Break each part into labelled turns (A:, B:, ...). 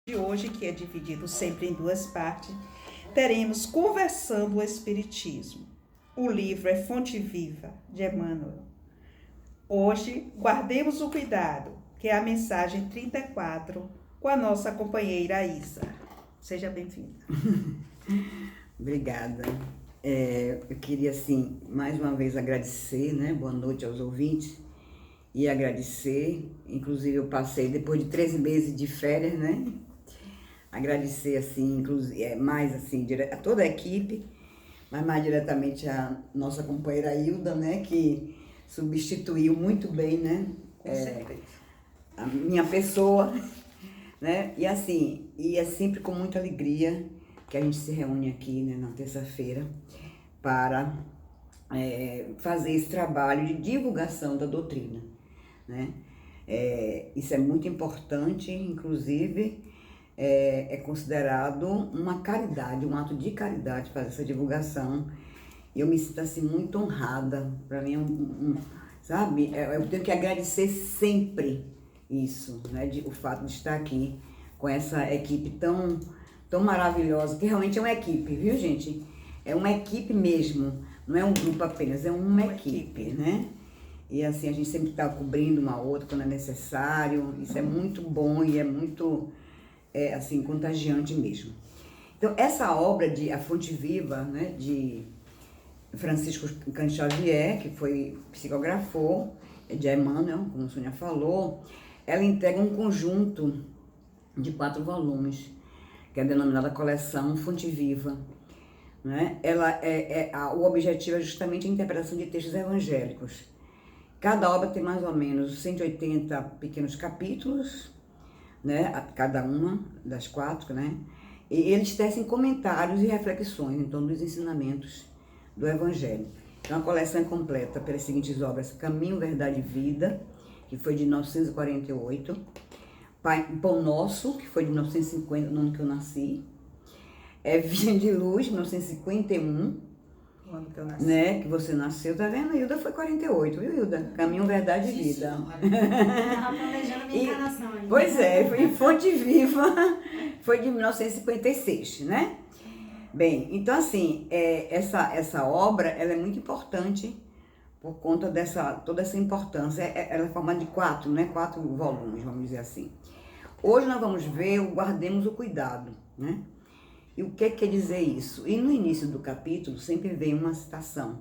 A: De hoje, que é dividido sempre em duas partes, teremos Conversando o Espiritismo. O livro é Fonte Viva, de Emmanuel. Hoje, guardemos o cuidado, que é a mensagem 34, com a nossa companheira Isa. Seja bem-vinda.
B: Obrigada. Eu queria, assim, mais uma vez agradecer, né? Boa noite aos ouvintes. E agradecer, inclusive eu passei, depois de 13 meses de férias, né? Agradecer, assim, inclusive, mais assim, a toda a equipe, mas mais diretamente a nossa companheira Hilda, né? Que substituiu muito bem, né?
A: Com certeza.
B: A minha pessoa, né? E assim, e é sempre com muita alegria que a gente se reúne aqui, né, na terça-feira para fazer esse trabalho de divulgação da doutrina, né? Isso é muito importante, inclusive é considerado uma caridade, um ato de caridade fazer essa divulgação. E eu me sinto assim muito honrada. Para mim, sabe, eu tenho que agradecer sempre isso, né? O fato de estar aqui com essa equipe tão maravilhosa, que realmente é uma equipe, viu, gente? É uma equipe mesmo, não é um grupo apenas, é uma equipe, né? E assim, a gente sempre está cobrindo uma outra quando é necessário. Isso é muito bom e é muito, assim, contagiante mesmo. Então, essa obra de A Fonte Viva, né, de Francisco Cândido Xavier, que foi psicografou, de Emmanuel, como a Sônia falou, ela integra um conjunto de 4 volumes, que é denominada Coleção Fonte Viva. Né? O objetivo é justamente a interpretação de textos evangélicos. Cada obra tem mais ou menos 180 pequenos capítulos, né? Cada uma das 4, né? E eles tecem comentários e reflexões em torno dos ensinamentos do Evangelho. Então, a coleção é completa pelas seguintes obras: Caminho, Verdade e Vida, que foi de 1948, Pão Nosso, que foi de 1950, no ano que eu nasci, Vinha de Luz, 1951,
A: O ano que eu nasci.
B: né, que você nasceu, tá vendo? Hilda foi 48, viu, Hilda? Caminho, Verdade e Vida.
C: Estava planejando a minha encarnação ainda.
B: Pois é, foi em Fonte Viva, foi de 1956, né? Bem, então assim, essa obra, ela é muito importante por conta toda essa importância. Ela é formada de 4, né? 4 volumes, vamos dizer assim. Hoje nós vamos ver o Guardemos o Cuidado, né? E o que quer dizer isso? E no início do capítulo sempre vem uma citação.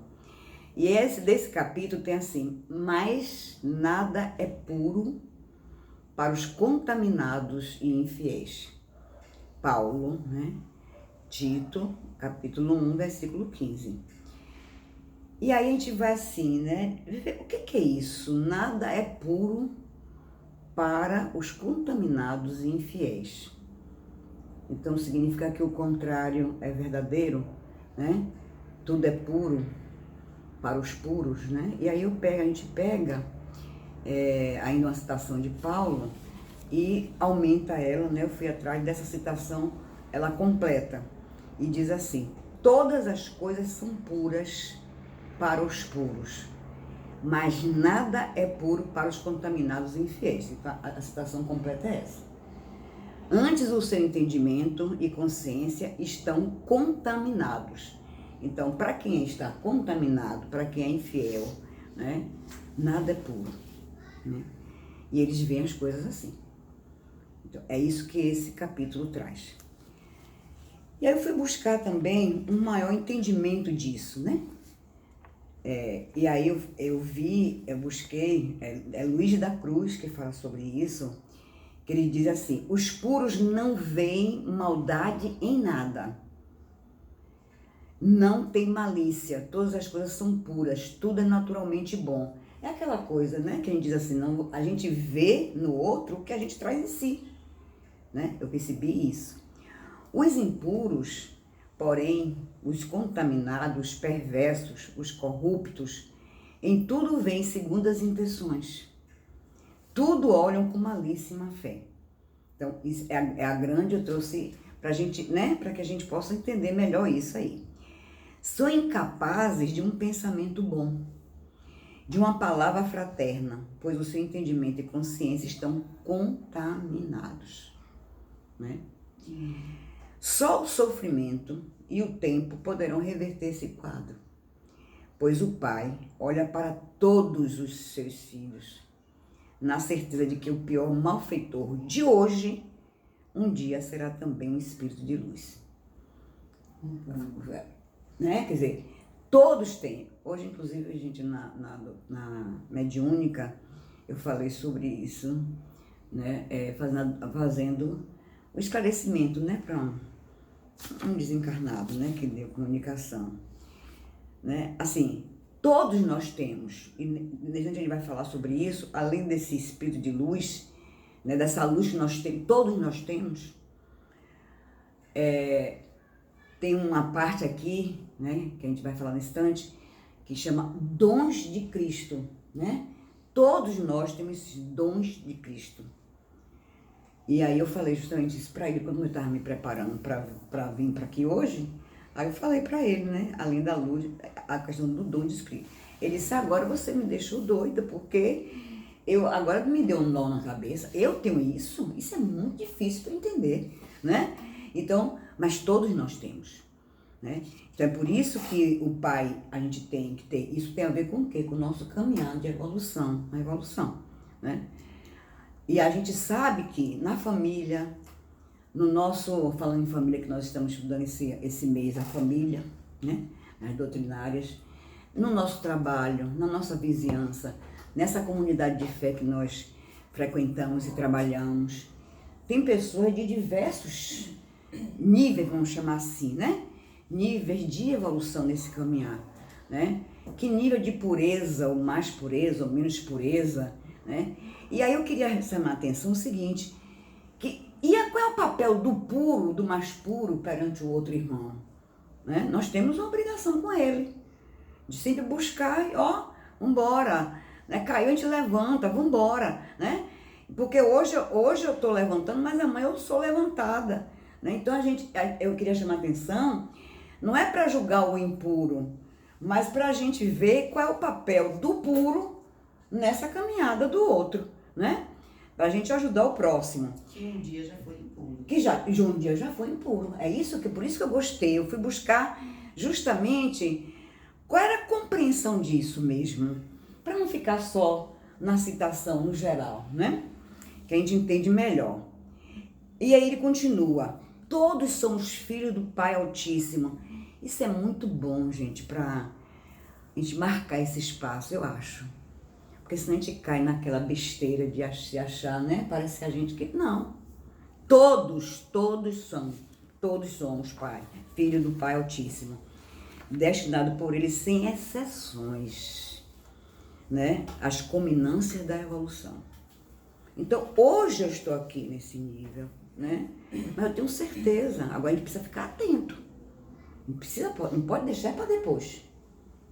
B: E desse capítulo tem assim: mas nada é puro para os contaminados e infiéis. Paulo, né? Tito, capítulo 1, versículo 15. E aí a gente vai assim, né? O que é isso? Nada é puro para os contaminados e infiéis. Então significa que o contrário é verdadeiro, né? Tudo é puro para os puros, né? E aí a gente pega ainda uma citação de Paulo e aumenta ela, né? Eu fui atrás dessa citação, ela completa e diz assim: todas as coisas são puras para os puros, mas nada é puro para os contaminados e infiéis. Então, a citação completa é essa. Antes o seu entendimento e consciência estão contaminados. Então, para quem está contaminado, para quem é infiel, né, nada é puro, né? E eles veem as coisas assim. Então, é isso que esse capítulo traz. E aí eu fui buscar também um maior entendimento disso, né? E aí eu busquei, Luiz da Cruz que fala sobre isso, que ele diz assim: os puros não veem maldade em nada, não tem malícia, todas as coisas são puras, tudo é naturalmente bom. É aquela coisa, né, que a gente diz assim, não, a gente vê no outro o que a gente traz em si, né? Eu percebi isso. Os impuros, porém, os contaminados, os perversos, os corruptos, em tudo veem segundas intenções. Tudo olham com malícia e má fé. Então, isso é a grande, eu trouxe pra gente, né, para que a gente possa entender melhor isso aí. São incapazes de um pensamento bom, de uma palavra fraterna, pois o seu entendimento e consciência estão contaminados. né? Só o sofrimento e o tempo poderão reverter esse quadro, pois o Pai olha para todos os seus filhos, na certeza de que o pior malfeitor de hoje, um dia será também um espírito de luz. Né? Quer dizer, todos têm. Hoje, inclusive, a gente na mediúnica, eu falei sobre isso, né? Fazendo o esclarecimento, né? Para um desencarnado, né? Que deu comunicação. Né? Assim, todos nós temos, e a gente vai falar sobre isso, além desse espírito de luz, né? Dessa luz que nós temos, todos nós temos, tem uma parte aqui, né, que a gente vai falar no instante, que chama dons de Cristo, né? Todos nós temos esses dons de Cristo. E aí eu falei justamente isso para ele quando eu estava me preparando para vir para aqui hoje. Aí eu falei para ele, né, além da luz, a questão do dom de Cristo. Ele disse: agora você me deixou doida, porque agora me deu um nó na cabeça. Eu tenho isso é muito difícil para entender, né? Então, mas todos nós temos, né? Então é por isso que o Pai, a gente tem que ter, isso tem a ver com o quê? Com o nosso caminhar de evolução, a evolução, né? E a gente sabe que na família, no nosso, falando em família, que nós estamos estudando esse mês, a família, né? As doutrinárias, no nosso trabalho, na nossa vizinhança, nessa comunidade de fé que nós frequentamos e trabalhamos, tem pessoas de diversos níveis, vamos chamar assim, né? Níveis de evolução nesse caminhar, né? Que nível de pureza, ou mais pureza, ou menos pureza, né? E aí eu queria chamar a atenção o seguinte, qual é o papel do puro, do mais puro perante o outro irmão? Né? Nós temos uma obrigação com ele, de sempre buscar, vambora, né? Caiu, a gente levanta, vambora, né? Porque hoje eu estou levantando, mas amanhã eu sou levantada, né? Então eu queria chamar a atenção, não é para julgar o impuro, mas para a gente ver qual é o papel do puro nessa caminhada do outro, né? Para a gente ajudar o próximo.
D: Que um dia já foi impuro.
B: Um dia já foi impuro. Por isso que eu gostei. Eu fui buscar justamente qual era a compreensão disso mesmo, para não ficar só na citação no geral, né? Que a gente entende melhor. E aí ele continua: todos somos filhos do Pai Altíssimo. Isso é muito bom, gente, para a gente marcar esse espaço, eu acho. Porque senão a gente cai naquela besteira de se achar, né? Parece que a gente que... Não. Todos somos Pai, filho do Pai Altíssimo, destinado por ele sem exceções, né? As culminâncias da evolução. Então, hoje eu estou aqui nesse nível, né? Mas eu tenho certeza, agora a gente precisa ficar atento. Não pode deixar para depois,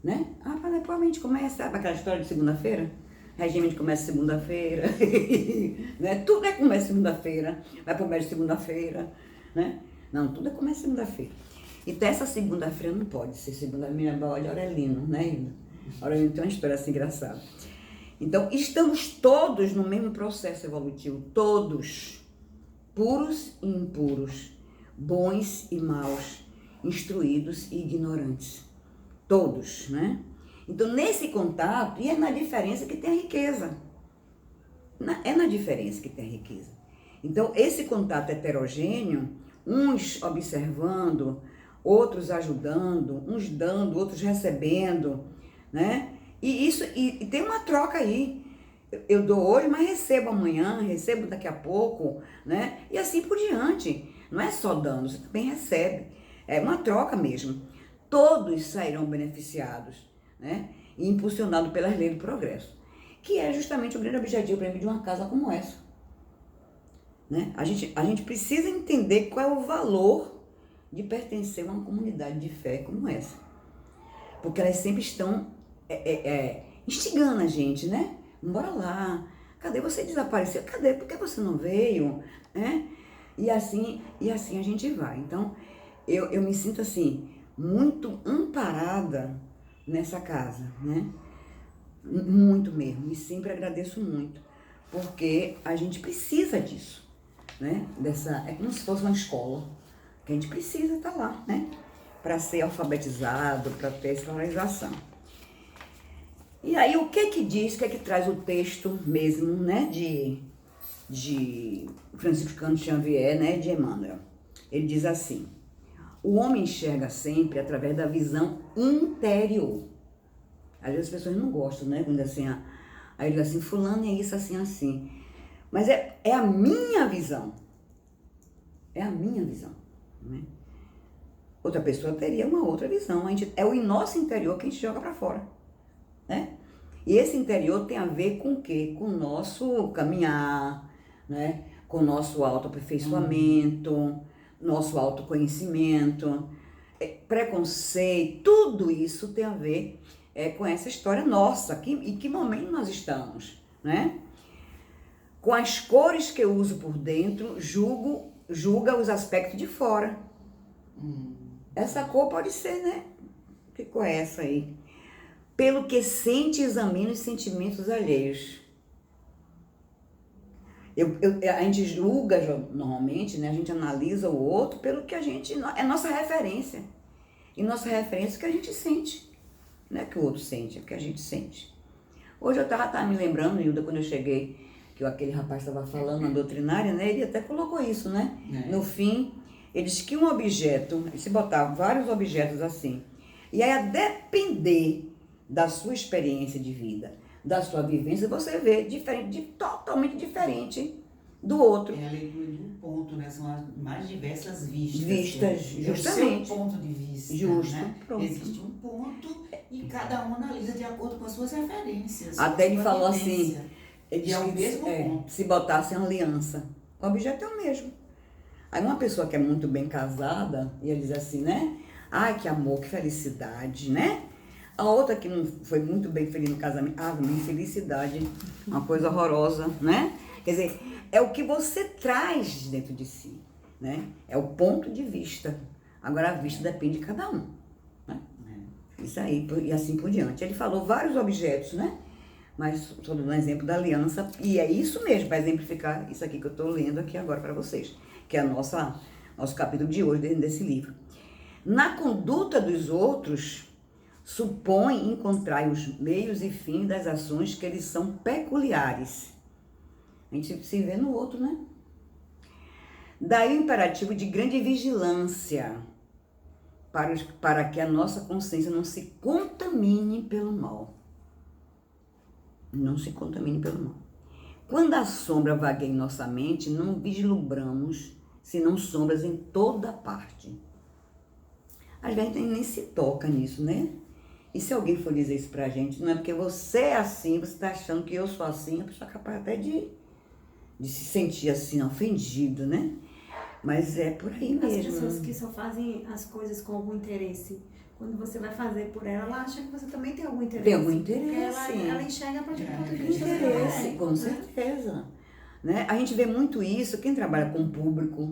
B: né? Para depois a gente começa, aquela história de segunda-feira, regime a gente começa segunda-feira, né? Tudo começa segunda-feira, vai para o médico segunda-feira, né? Não, tudo começa segunda-feira. Então essa segunda-feira não pode ser segunda, minha bola de Aurelino, né? Aurelino tem uma história assim engraçada. Então, estamos todos no mesmo processo evolutivo, todos, puros e impuros, bons e maus, instruídos e ignorantes, todos, né? Então, nesse contato, e é na diferença que tem a riqueza, é na diferença que tem a riqueza. Então, esse contato heterogêneo, uns observando, outros ajudando, uns dando, outros recebendo, né? E tem uma troca aí. Eu dou hoje, mas recebo amanhã, recebo daqui a pouco, né? E assim por diante. Não é só dando, você também recebe. É uma troca mesmo. Todos sairão beneficiados, né? E impulsionados pelas leis do progresso. Que é justamente o grande objetivo para mim de uma casa como essa. Né? A gente precisa entender qual é o valor de pertencer a uma comunidade de fé como essa. Porque elas sempre estão instigando a gente, né? Bora lá, cadê você desapareceu? Cadê? Por que você não veio? E assim a gente vai. Então, eu me sinto assim, muito amparada nessa casa, né? Muito mesmo, e sempre agradeço muito, porque a gente precisa disso. né? É como se fosse uma escola, que a gente precisa estar lá, né? Para ser alfabetizado, para ter escolarização. E aí, o que diz, o que traz o texto mesmo, né? De Francisco Xavier, né? De Emmanuel. Ele diz assim: o homem enxerga sempre através da visão interior. Às vezes as pessoas não gostam, né? Quando assim, aí ele diz assim, fulano é isso, assim, assim. Mas é a minha visão. É a minha visão, né? Outra pessoa teria uma outra visão. É o nosso interior que a gente joga para fora, né? E esse interior tem a ver com o quê? Com o nosso caminhar, né? Com o nosso autoaperfeiçoamento, nosso autoconhecimento, preconceito, tudo isso tem a ver com essa história nossa, em que momento nós estamos, né? Com as cores que eu uso por dentro, julga os aspectos de fora. Essa cor pode ser, né? Que cor é essa aí? Pelo que sente e examina os sentimentos alheios. A gente julga normalmente, né? A gente analisa o outro pelo que é nossa referência. E nossa referência é o que a gente sente. Não é que o outro sente, é o que a gente sente. Hoje eu estava me lembrando, Hilda, quando eu cheguei, que aquele rapaz estava falando na doutrinária, né? Ele até colocou isso, né? No fim, ele disse que um objeto, se botar vários objetos assim, e aí a depender da sua experiência de vida, da sua vivência, você vê totalmente diferente do outro.
D: É a leitura de um ponto, né? São as mais diversas vistas.
B: Vistas, justamente.
D: É o seu ponto de vista,
B: Justo,
D: né?
B: pronto.
D: Existe um ponto e cada um analisa de acordo com as suas referências.
B: Até ele falou
D: vivência.
B: assim, ele
D: E é o
B: disse,
D: mesmo ponto.
B: se botasse uma aliança, o objeto é o mesmo. Aí uma pessoa que é muito bem casada, ia dizer assim, né? Ai, que amor, que felicidade, né? A outra que não foi muito bem feliz no casamento, minha infelicidade, uma coisa horrorosa, né? Quer dizer, é o que você traz dentro de si, né? É o ponto de vista. Agora a vista depende de cada um, né? Isso aí, e assim por diante. Ele falou vários objetos, né? Mas estou dando um exemplo da aliança, e é isso mesmo, para exemplificar isso aqui que eu estou lendo aqui agora para vocês, que é nosso capítulo de hoje dentro desse livro. Na conduta dos outros, supõe encontrar os meios e fins das ações que eles são peculiares. A gente se vê no outro, né? Daí o imperativo de grande vigilância para que a nossa consciência não se contamine pelo mal. Não se contamine pelo mal. Quando a sombra vagueia em nossa mente, não vislumbramos, senão sombras em toda parte. Às vezes a gente nem se toca nisso, né? E se alguém for dizer isso pra gente, não é porque você é assim, você tá achando que eu sou assim, a pessoa é capaz até de se sentir assim, ofendido, né? Mas é por aí mesmo.
C: As pessoas que só fazem as coisas com algum interesse, quando você vai fazer por ela, ela acha que você também tem algum interesse.
B: Tem algum interesse.
C: Ela enxerga a partir do ponto de vista
B: Interesse,
C: dela,
B: com certeza. Né? A gente vê muito isso, quem trabalha com público,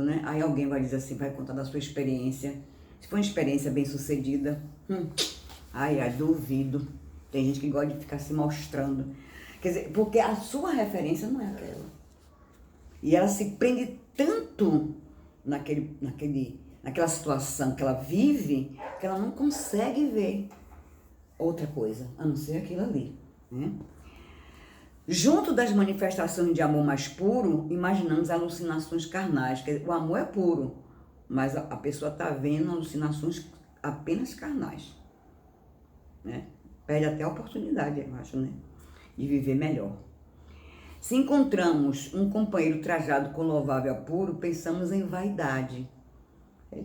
B: né? Aí alguém vai dizer assim, vai contar da sua experiência. Se for uma experiência bem sucedida, duvido. Tem gente que gosta de ficar se mostrando. Quer dizer, porque a sua referência não é aquela. E ela se prende tanto naquela situação que ela vive, que ela não consegue ver outra coisa, a não ser aquilo ali, né? Junto das manifestações de amor mais puro, imaginamos alucinações carnais. Quer dizer, o amor é puro, mas a pessoa está vendo alucinações apenas carnais, né? Perde até a oportunidade, eu acho, né? De viver melhor. Se encontramos um companheiro trajado com louvável apuro, pensamos em vaidade.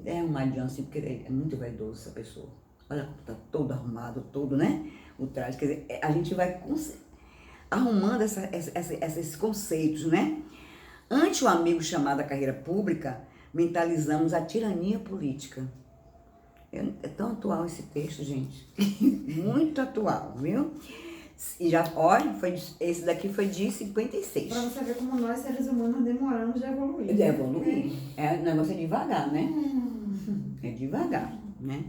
B: É uma aliança, porque é muito vaidoso essa pessoa. Olha como está todo arrumado, todo, né? O traje, quer dizer, a gente vai arrumando esses conceitos, né? Ante o amigo chamado a carreira pública, mentalizamos a tirania política. É tão atual esse texto, gente. Muito atual, viu? E já, olha, esse daqui foi de 56.
C: Para você ver como nós, seres humanos, demoramos de evoluir.
B: De evoluir. O negócio é devagar, né? É devagar, né?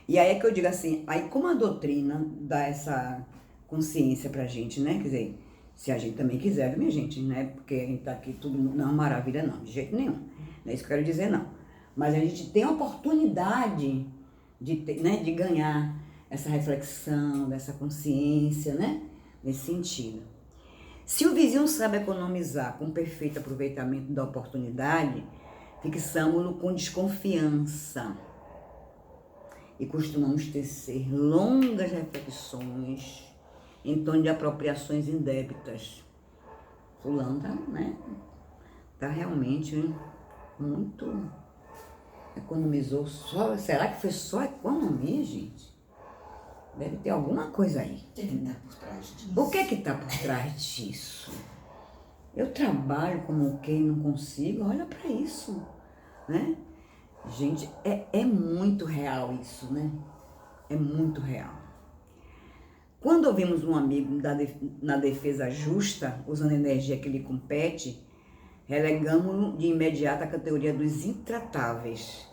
B: E aí é que eu digo assim, aí como a doutrina dá essa consciência pra gente, né? Quer dizer, Se a gente também quiser, minha gente, né? Porque a gente tá aqui tudo não maravilha, não, de jeito nenhum. Não é isso que eu quero dizer, não. Mas a gente tem a oportunidade de ganhar essa reflexão, dessa consciência, né? Nesse sentido. Se o vizinho sabe economizar com perfeito aproveitamento da oportunidade, fixamo-lo com desconfiança e costumamos tecer longas reflexões em torno de apropriações indébitas. Fulano tá realmente muito... Economizou só... Será que foi só economia, gente? Deve ter alguma coisa aí.
D: O que está por trás disso?
B: O que está por trás disso? Eu trabalho como quem não consigo, olha para isso, né? Gente, é muito real isso, né? É muito real. Quando ouvimos um amigo na defesa justa, usando a energia que lhe compete, relegamos-no de imediato à categoria dos intratáveis.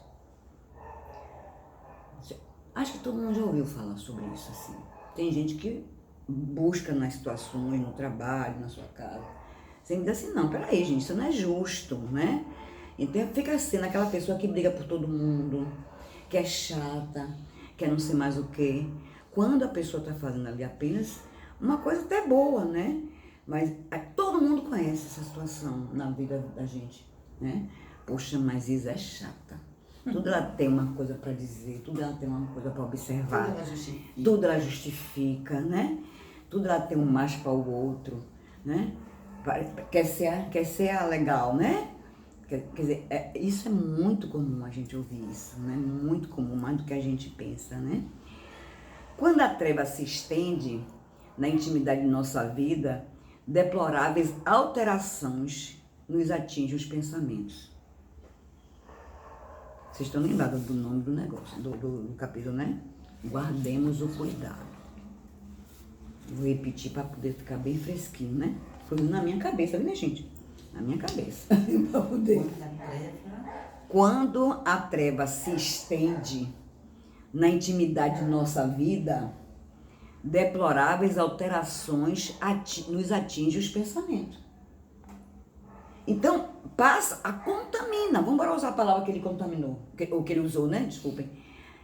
B: Acho que todo mundo já ouviu falar sobre isso, assim. Tem gente que busca nas situações, no trabalho, na sua casa. Você me diz assim, não, peraí, gente, isso não é justo, né? Então fica assim, naquela pessoa que briga por todo mundo, que é chata, quer não sei mais o quê. Quando a pessoa está fazendo ali apenas uma coisa até boa, né? Mas todo mundo conhece essa situação na vida da gente, né? Poxa, mas Isa é chata. Tudo ela tem uma coisa para dizer, tudo ela tem uma coisa para observar. Tudo ela justifica, né? Tudo ela tem um mais para o outro, né? Quer ser a legal, né? Quer dizer, isso é muito comum a gente ouvir isso, né? Muito comum, mais do que a gente pensa, né? Quando a treva se estende na intimidade de nossa vida, deploráveis alterações nos atingem os pensamentos. Vocês estão lembrados do nome do negócio, do capítulo, né? Guardemos o cuidado. Vou repetir para poder ficar bem fresquinho, né? Foi na minha cabeça, né, gente? Na minha cabeça. Para poder. Quando a treva se estende na intimidade de nossa vida, deploráveis alterações nos atingem os pensamentos. Então, contamina. Vamos embora usar a palavra que ele contaminou, ou que ele usou, né? Desculpem.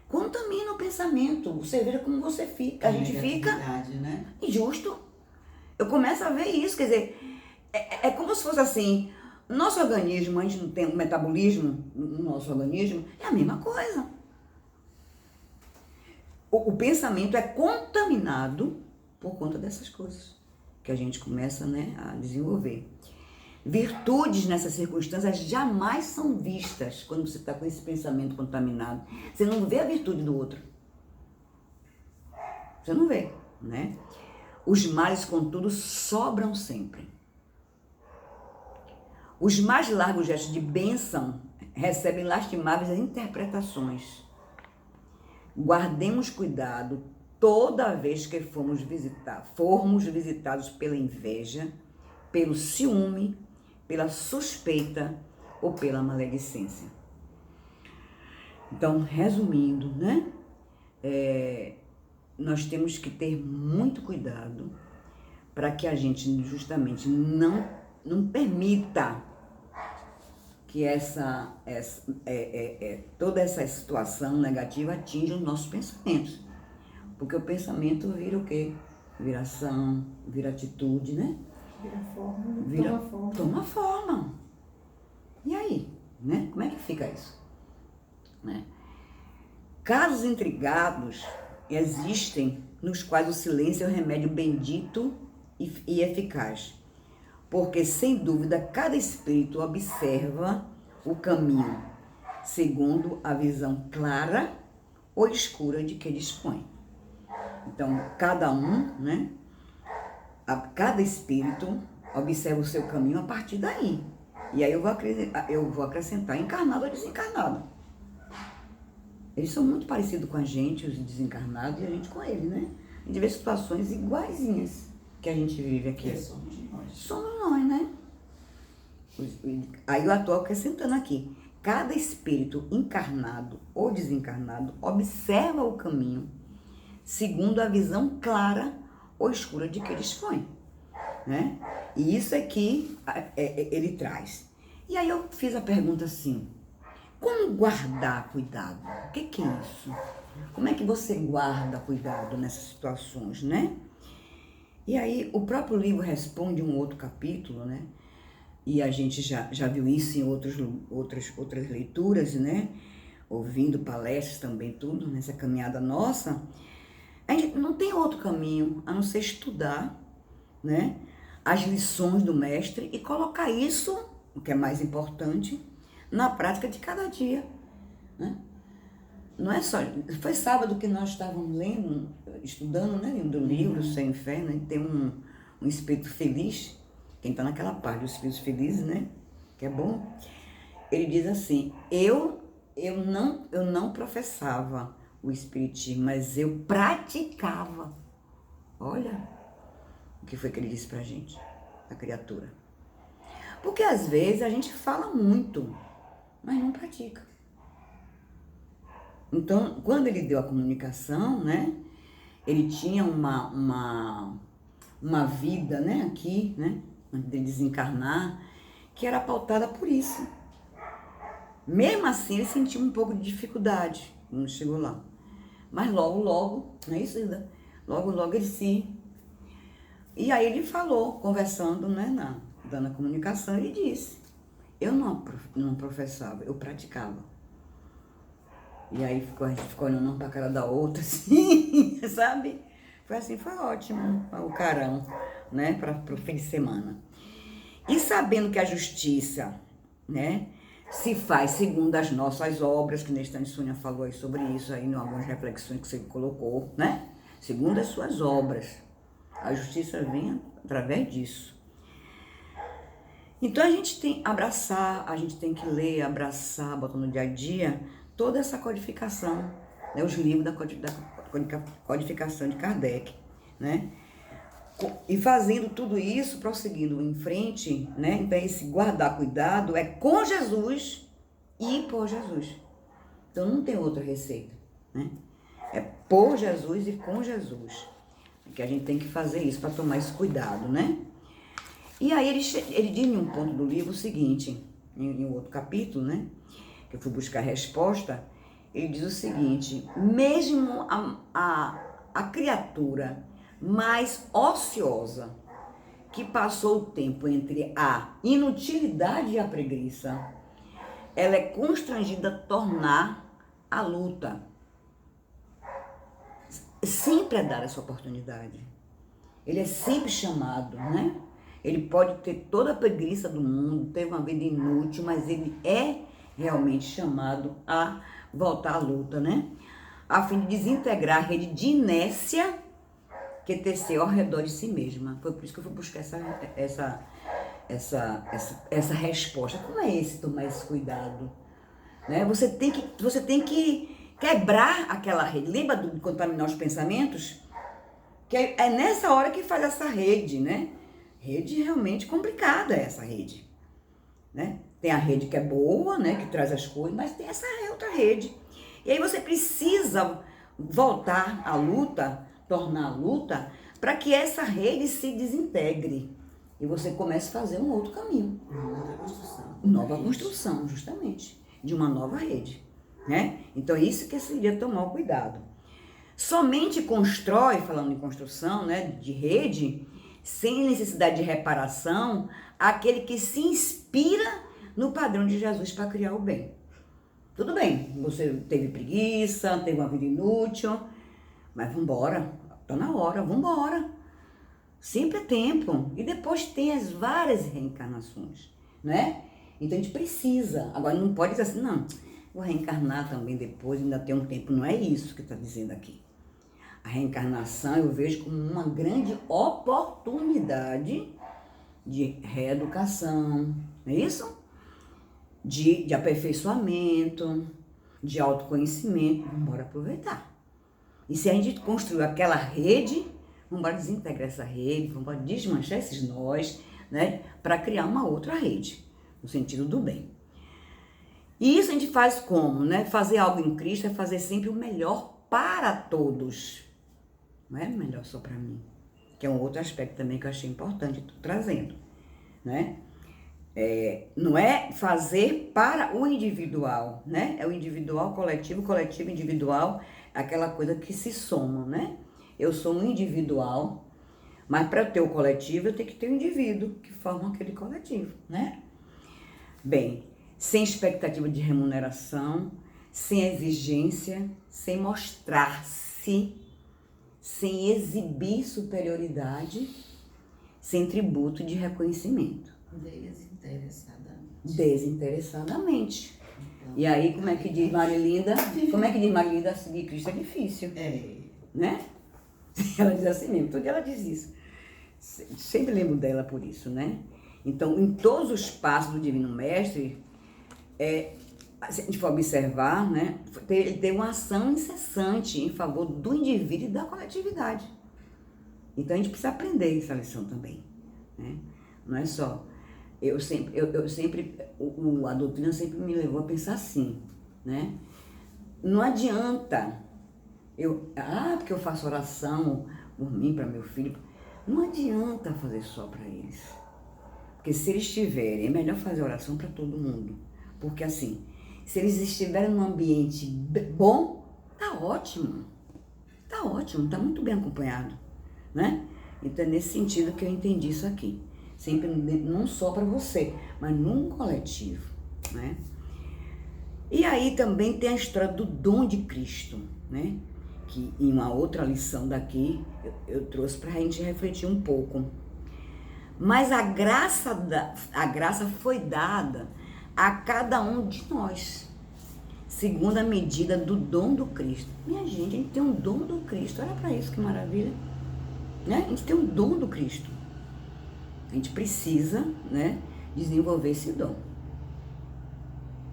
B: Contamina o pensamento. Você veja como você fica. A gente fica
D: né?
B: injusto. Eu começo a ver isso, quer dizer, é como se fosse assim, nosso organismo, a gente não tem um metabolismo no nosso organismo, é a mesma coisa. O pensamento é contaminado por conta dessas coisas que a gente começa, né, a desenvolver. Virtudes nessas circunstâncias jamais são vistas quando você está com esse pensamento contaminado. Você não vê a virtude do outro. Você não vê, né? Os males, contudo, sobram sempre. Os mais largos gestos de bênção recebem lastimáveis interpretações. Guardemos cuidado toda vez que formos visitados pela inveja, pelo ciúme, pela suspeita ou pela maledicência. Então, resumindo, né? Nós temos que ter muito cuidado para que a gente justamente não permita que toda essa situação negativa atinja os nossos pensamentos. Porque o pensamento vira o quê? Vira ação, vira atitude, né?
C: Vira forma,
B: Toma forma. E aí, né? Como é que fica isso? Né? Casos intrigados existem nos quais o silêncio é um remédio bendito e eficaz. Porque, sem dúvida, cada espírito observa o caminho segundo a visão clara ou escura de que dispõe. Então, cada um, né? Cada espírito observa o seu caminho a partir daí. E aí eu vou acrescentar encarnado ou desencarnado. Eles são muito parecidos com a gente, os desencarnados, e a gente com eles, né? A gente vê situações iguaizinhas que a gente vive aqui.
D: Somos nós.
B: Somos nós, né? Aí eu estou acrescentando aqui. Cada espírito encarnado ou desencarnado observa o caminho segundo a visão clara ou escura de que dispõe. né? E isso é que ele traz. E aí eu fiz a pergunta assim, como guardar cuidado? O que é isso? Como é que você guarda cuidado nessas situações, né? E aí o próprio livro responde um outro capítulo, né? E a gente já viu isso em outras leituras, né? Ouvindo palestras também, tudo, nessa caminhada nossa. A gente não tem outro caminho a não ser estudar, né? As lições do mestre e colocar isso, o que é mais importante, na prática de cada dia, né? Não é só... Foi sábado que nós estávamos lendo, estudando, né? Do livro Sem Fé, né? Tem um espírito feliz, quem está naquela parte dos espíritos felizes, né? Que é bom. Ele diz assim, eu não professava o espiritismo, mas eu praticava. Olha o que foi que ele disse pra gente, a criatura. Porque às vezes a gente fala muito, mas não pratica. Então, quando ele deu a comunicação, né? Ele tinha uma vida, né? Aqui, né? Antes de desencarnar, que era pautada por isso. Mesmo assim, ele sentiu um pouco de dificuldade quando chegou lá. Mas logo, não é isso, Ida? Logo ele se... E aí ele falou, conversando, né, dando a comunicação, ele disse, eu não professava, eu praticava. E aí a gente ficou olhando um pra cara da outra, assim, sabe? Foi assim, foi ótimo, o carão, né, pro fim de semana. E sabendo que a justiça, né, se faz segundo as nossas obras, que Nestane Sônia falou aí sobre isso, aí em algumas reflexões que você colocou, né? Segundo as suas obras. A justiça vem através disso. Então a gente tem que abraçar, a gente tem que ler, abraçar, botar no dia a dia, toda essa codificação, né? Os livros da codificação de Kardec, né? E fazendo tudo isso, prosseguindo em frente, né? Então esse guardar cuidado é com Jesus e por Jesus. Então não tem outra receita, né? É por Jesus e com Jesus. Que a gente tem que fazer isso para tomar esse cuidado, né? E aí ele diz em um ponto do livro o seguinte, em outro capítulo, né? Que eu fui buscar a resposta, ele diz o seguinte, mesmo a criatura mais ociosa, que passou o tempo entre a inutilidade e a preguiça, ela é constrangida a tornar a luta. Sempre é dar essa oportunidade. Ele é sempre chamado, né? Ele pode ter toda a preguiça do mundo, ter uma vida inútil, mas ele é realmente chamado a voltar à luta, né? A fim de desintegrar a rede de inércia que teceu ao redor de si mesma. Foi por isso que eu fui buscar essa resposta. Como é esse tomar esse cuidado? Né? Você tem que quebrar aquela rede. Lembra de contaminar os pensamentos? Que é nessa hora que faz essa rede, né? Rede realmente complicada, essa rede, né? Tem a rede que é boa, né? Que traz as coisas, mas tem essa outra rede. E aí você precisa voltar à luta, tornar a luta, para que essa rede se desintegre. E você comece a fazer um outro caminho. Nova construção, justamente. De uma nova rede, né? Então isso que seria tomar o cuidado. Somente constrói, falando em construção, né, de rede, sem necessidade de reparação, aquele que se inspira no padrão de Jesus para criar o bem. Tudo bem, você teve preguiça, teve uma vida inútil, mas vambora, tá na hora, vambora. Sempre é tempo. E depois tem as várias reencarnações, né? Então a gente precisa. Agora não pode dizer assim, não, vou reencarnar também depois, ainda tem um tempo. Não é isso que está dizendo aqui. A reencarnação eu vejo como uma grande oportunidade de reeducação, não é isso? De aperfeiçoamento, de autoconhecimento. Vamos embora aproveitar. E se a gente construiu aquela rede, vamos embora desintegrar essa rede, vamos embora desmanchar esses nós, né? Para criar uma outra rede, no sentido do bem. E isso a gente faz como, né? Fazer algo em Cristo é fazer sempre o melhor para todos. Não é melhor só para mim. que é um outro aspecto também que eu achei importante trazendo, né? Não é fazer para o individual, né? É o individual, coletivo, coletivo, individual, aquela coisa que se soma, né? Eu sou um individual, mas para ter o coletivo, eu tenho que ter um indivíduo que forma aquele coletivo, né? Bem, sem expectativa de remuneração, sem exigência, sem mostrar-se, sem exibir superioridade, sem tributo de reconhecimento. Desinteressadamente.
D: Então,
B: E aí, como é que diz Marilinda? Como é que diz Marilinda? Seguir Cristo é difícil, né? Ela diz assim mesmo, todo dia ela diz isso. Sempre lembro dela por isso, né? Então, em todos os passos do Divino Mestre, se a gente for observar, né? Ele tem uma ação incessante em favor do indivíduo e da coletividade. Então, a gente precisa aprender essa lição também, né? Não é só... A doutrina sempre me levou a pensar assim, né? Não adianta porque eu faço oração por mim, para meu filho. Não adianta fazer só para eles. Porque se eles estiverem, é melhor fazer oração para todo mundo. Porque assim, se eles estiverem num ambiente bom, tá ótimo. Tá ótimo, tá muito bem acompanhado, né? Então é nesse sentido que eu entendi isso aqui. Sempre não só para você, mas num coletivo, né? E aí também tem a história do dom de Cristo, né? Que em uma outra lição daqui eu trouxe para a gente refletir um pouco. Mas a graça foi dada a cada um de nós, segundo a medida do dom do Cristo. Minha gente, a gente tem um dom do Cristo, olha para isso que maravilha, né? A gente tem um dom do Cristo. A gente precisa, né, desenvolver esse dom.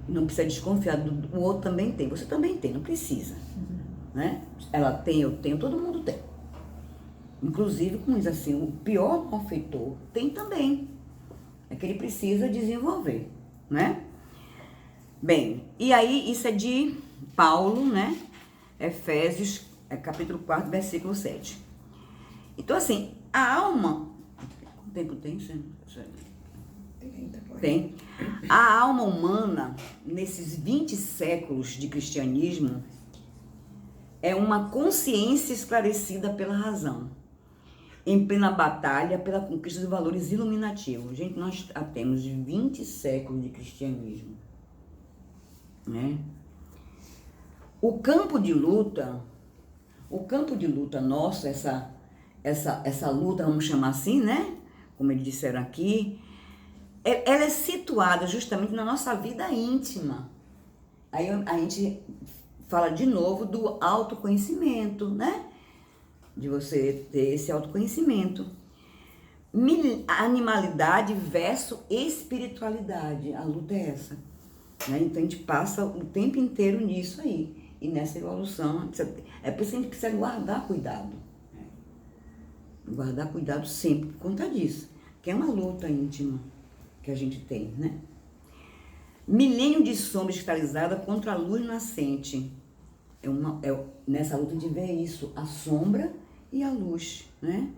B: Não precisa desconfiar o outro também tem, você também tem, não precisa. Né? Ela tem, eu tenho, todo mundo tem. Inclusive, como diz assim, o pior malfeitor tem também. É que ele precisa desenvolver, né? Bem, e aí isso é de Paulo, né? Efésios, capítulo 4, versículo 7. Então, assim, a alma... Quanto tempo tem, Senhor? Tem. A alma humana, nesses 20 séculos de cristianismo, é uma consciência esclarecida pela razão, em plena batalha pela conquista de valores iluminativos. Gente, nós temos 20 séculos de cristianismo, né? O campo de luta nosso, essa luta, vamos chamar assim, né? Como eles disseram aqui, ela é situada justamente na nossa vida íntima. Aí a gente fala de novo do autoconhecimento, né? De você ter esse autoconhecimento. Animalidade versus espiritualidade. A luta é essa, né? Então a gente passa o tempo inteiro nisso aí. E nessa evolução, é por isso que a gente precisa guardar cuidado. Guardar cuidado sempre por conta disso. Que é uma luta íntima que a gente tem, né? Milênio de sombra cristalizada contra a luz nascente. Nessa luta a gente vê isso, a sombra e a luz, né?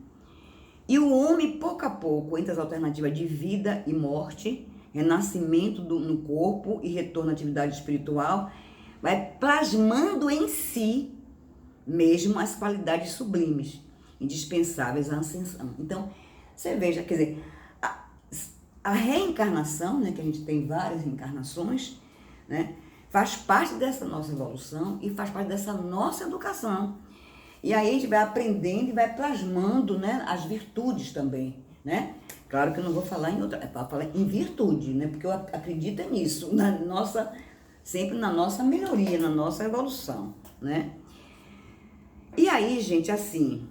B: E o homem, pouco a pouco, entre as alternativas de vida e morte, renascimento no corpo e retorno à atividade espiritual, vai plasmando em si mesmo as qualidades sublimes, indispensáveis à ascensão. Então, você veja, quer dizer, a reencarnação, né, que a gente tem várias reencarnações, né, faz parte dessa nossa evolução e faz parte dessa nossa educação. E aí a gente vai aprendendo e vai plasmando, né, as virtudes também, né? Claro que eu não vou falar em outra, vou falar em virtude, né? Porque eu acredito nisso, sempre na nossa melhoria, na nossa evolução, né? E aí, gente, assim,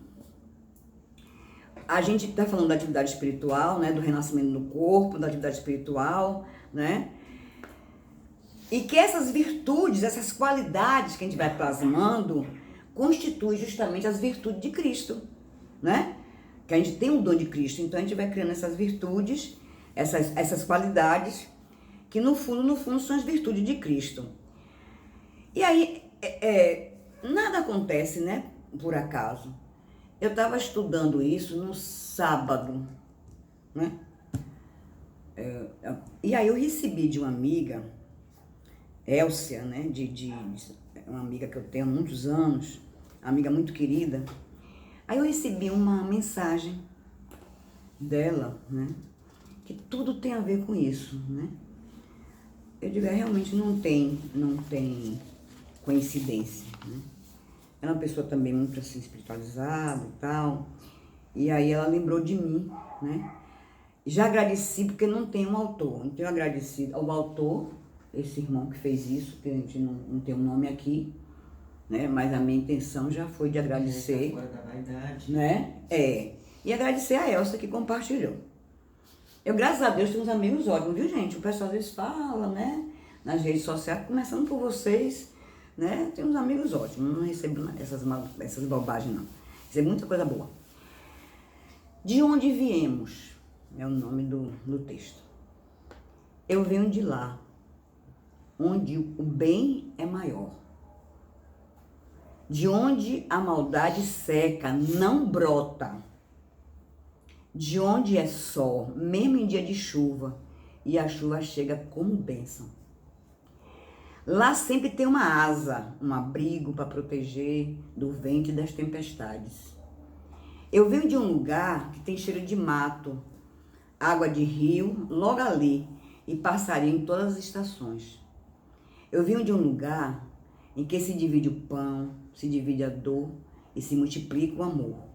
B: a gente está falando da atividade espiritual, né? Do renascimento no corpo, da atividade espiritual, né? E que essas virtudes, essas qualidades que a gente vai plasmando, constituem justamente as virtudes de Cristo, né? Que a gente tem o dom de Cristo, então a gente vai criando essas virtudes, essas qualidades, que no fundo são as virtudes de Cristo. E aí, nada acontece, né, por acaso. Eu estava estudando isso no sábado, né? E aí eu recebi de uma amiga, Elcia, né? Uma amiga que eu tenho há muitos anos, amiga muito querida. Aí eu recebi uma mensagem dela, né? Que tudo tem a ver com isso, né? Eu digo, realmente não tem coincidência, né? Ela é uma pessoa também muito assim, espiritualizada e tal. E aí ela lembrou de mim, né? Já agradeci porque não tem um autor. Então eu agradeci ao autor, esse irmão que fez isso, que a gente não tem um nome aqui, né? Mas a minha intenção já foi de agradecer.
D: Fora da vaidade.
B: Né? E agradecer a Elsa que compartilhou. Eu, graças a Deus, tenho uns amigos ótimos, viu, gente? O pessoal às vezes fala, né? Nas redes sociais, começando por vocês, né? Tem uns amigos ótimos, não recebo essas bobagens, não. Recebo muita coisa boa. De onde viemos? É o nome do texto. Eu venho de lá, onde o bem é maior. De onde a maldade seca, não brota. De onde é sol, mesmo em dia de chuva, e a chuva chega como bênção. Lá sempre tem uma asa, um abrigo para proteger do vento e das tempestades. Eu venho de um lugar que tem cheiro de mato, água de rio, logo ali, e passarinho em todas as estações. Eu venho de um lugar em que se divide o pão, se divide a dor e se multiplica o amor.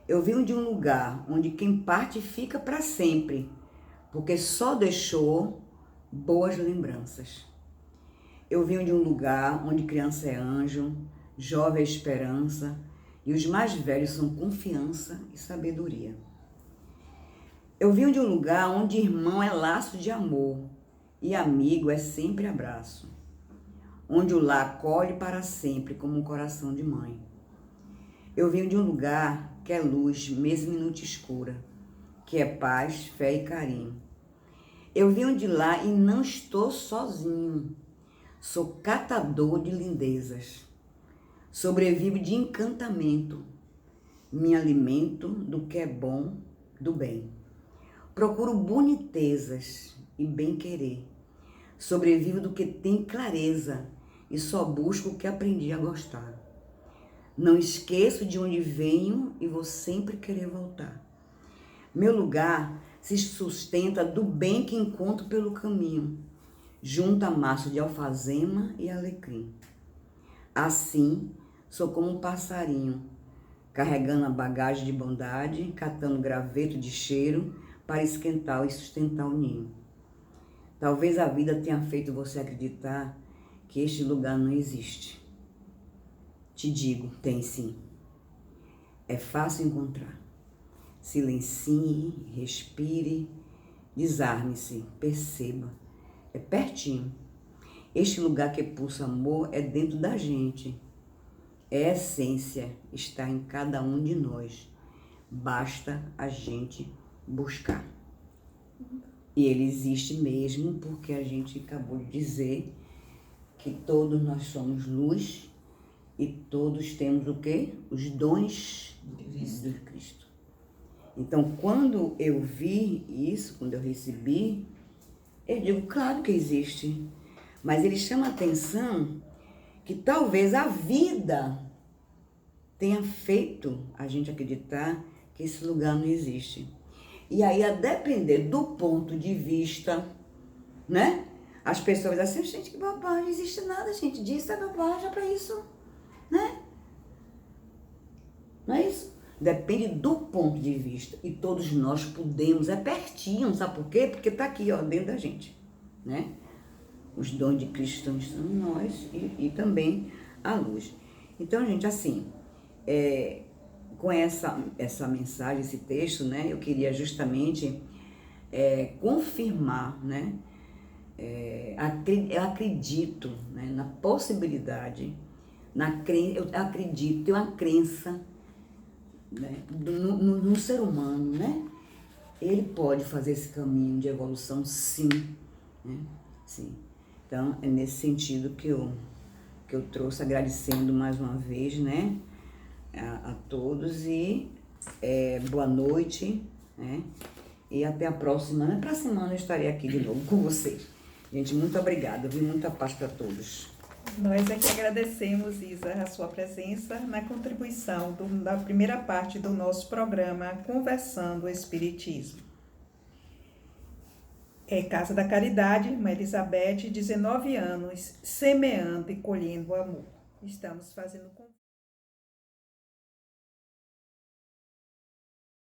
B: Eu venho de um lugar onde quem parte fica para sempre, porque só deixou boas lembranças. Eu venho de um lugar onde criança é anjo, jovem é esperança, e os mais velhos são confiança e sabedoria. Eu venho de um lugar onde irmão é laço de amor, e amigo é sempre abraço. Onde o lar acolhe para sempre como um coração de mãe. Eu venho de um lugar que é luz, mesmo em noite escura, que é paz, fé e carinho. Eu venho de lá e não estou sozinho. Sou catador de lindezas. Sobrevivo de encantamento. Me alimento do que é bom, do bem. Procuro bonitezas e bem-querer. Sobrevivo do que tem clareza e só busco o que aprendi a gostar. Não esqueço de onde venho e vou sempre querer voltar. Meu lugar se sustenta do bem que encontro pelo caminho, junto a maço de alfazema e alecrim. Assim, sou como um passarinho, carregando a bagagem de bondade, catando graveto de cheiro para esquentar e sustentar o ninho. Talvez a vida tenha feito você acreditar que este lugar não existe. Te digo, tem sim. É fácil encontrar. Silencie, respire, desarme-se, perceba. É pertinho. Este lugar que pulsa amor é dentro da gente. É essência, está em cada um de nós. Basta a gente buscar. E ele existe mesmo porque a gente acabou de dizer que todos nós somos luz e todos temos o quê? Os dons de Cristo. Então, quando eu vi isso, quando eu recebi, eu digo, claro que existe. Mas ele chama a atenção que talvez a vida tenha feito a gente acreditar que esse lugar não existe. E aí, a depender do ponto de vista, né? As pessoas dizem assim, gente, que bobagem, não existe nada, gente, disso é bobagem, é pra isso, né? Não é isso? Depende do ponto de vista. E todos nós podemos, é pertinho, sabe por quê? Porque tá aqui, ó, dentro da gente, né? Os dons de Cristo estão em nós e também a luz. Então, gente, assim, com essa mensagem, esse texto, né, eu queria justamente confirmar, né, eu acredito, né, na possibilidade, eu acredito, tenho uma crença, né, no ser humano, né, ele pode fazer esse caminho de evolução, sim, né, sim. Então, é nesse sentido que eu trouxe, agradecendo mais uma vez, né, a todos e boa noite, né? E até a próxima. Na próxima semana eu estarei aqui de novo com vocês. Gente, muito obrigada, viu? Muita paz para todos.
A: Nós é que agradecemos, Isa, a sua presença na contribuição da primeira parte do nosso programa Conversando o Espiritismo. Casa da Caridade, Irmã Elizabeth, 19 anos, semeando e colhendo amor. Estamos fazendo